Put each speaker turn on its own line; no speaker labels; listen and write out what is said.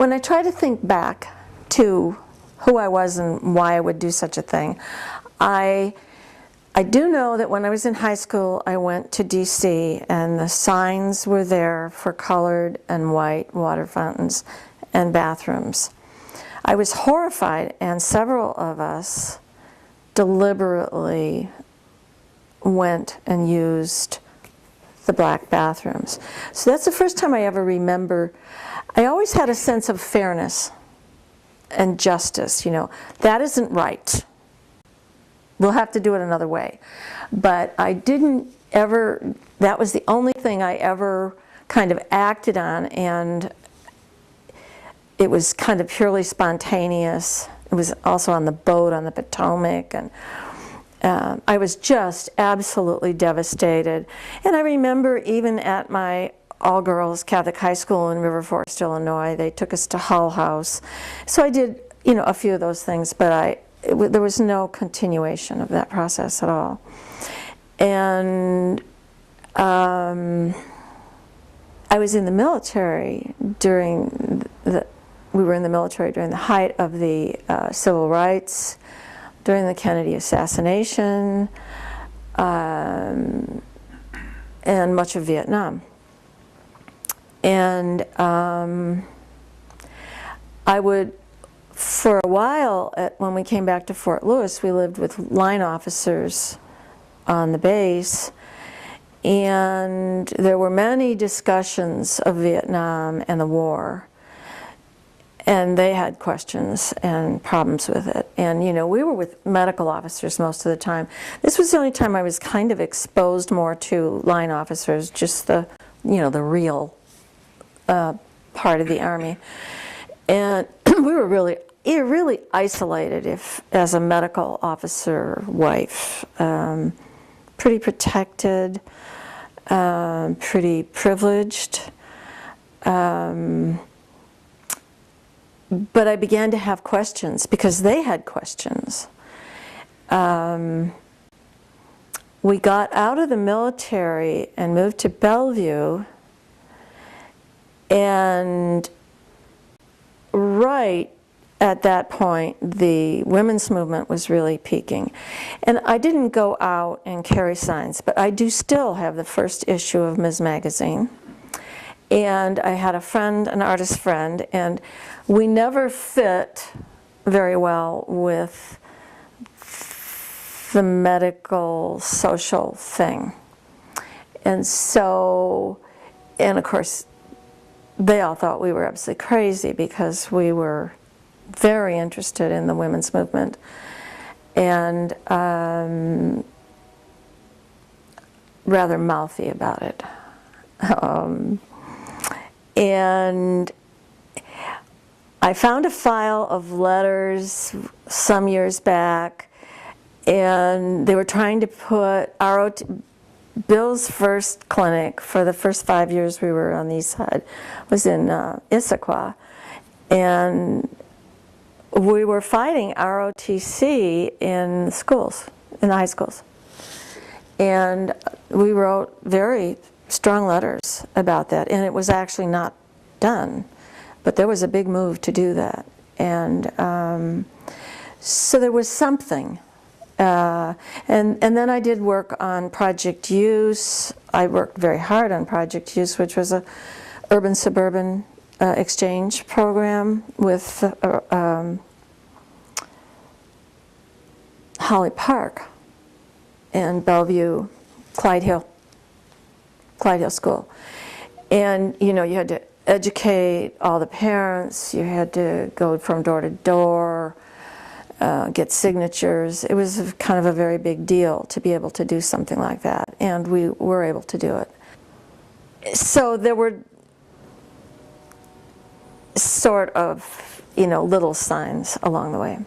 when I try to think back to who I was and why I would do such a thing, I do know that when I was in high school, I went to D.C. and the signs were there for colored and white water fountains and bathrooms. I was horrified, and several of us deliberately went and used the black bathrooms. So that's the first time I ever remember. I always had a sense of fairness and justice, you know. That isn't right. We'll have to do it another way. But I didn't ever, that was the only thing I ever kind of acted on, and it was kind of purely spontaneous. It was also on the boat on the Potomac, and I was just absolutely devastated. And I remember even at my all-girls Catholic high school in River Forest, Illinois, they took us to Hull House. So I did, you know, a few of those things, but there was no continuation of that process at all. And I was in the military during we were in the military during the height of the civil rights, during the Kennedy assassination, and much of Vietnam. And I would, for a while, when we came back to Fort Lewis, we lived with line officers on the base, and there were many discussions of Vietnam and the war. And they had questions and problems with it. And, you know, we were with medical officers most of the time. This was the only time I was kind of exposed more to line officers, just the, you know, the real part of the Army. And we were really isolated as a medical officer wife. Pretty protected, pretty privileged. But I began to have questions because they had questions. We got out of the military and moved to Bellevue, and right at that point the women's movement was really peaking. And I didn't go out and carry signs, but I do still have the first issue of Ms. Magazine. And I had a friend, an artist friend, and we never fit very well with the medical social thing. And so, and of course, they all thought we were absolutely crazy because we were very interested in the women's movement. And rather mouthy about it. And I found a file of letters some years back, and they were trying to put Bill's first clinic for the first 5 years we were on the east side was in Issaquah, and we were fighting ROTC in schools, in the high schools. And we wrote very strong letters about that, and it was actually not done, but there was a big move to do that. And so there was something. And then I did work on Project Use. I worked very hard on Project Use, which was a urban-suburban exchange program with Holly Park and Bellevue, Clyde Hill School. And, you know, you had to educate all the parents, you had to go from door to door, get signatures. It was kind of a very big deal to be able to do something like that, and we were able to do it. So there were sort of, you know, little signs along the way.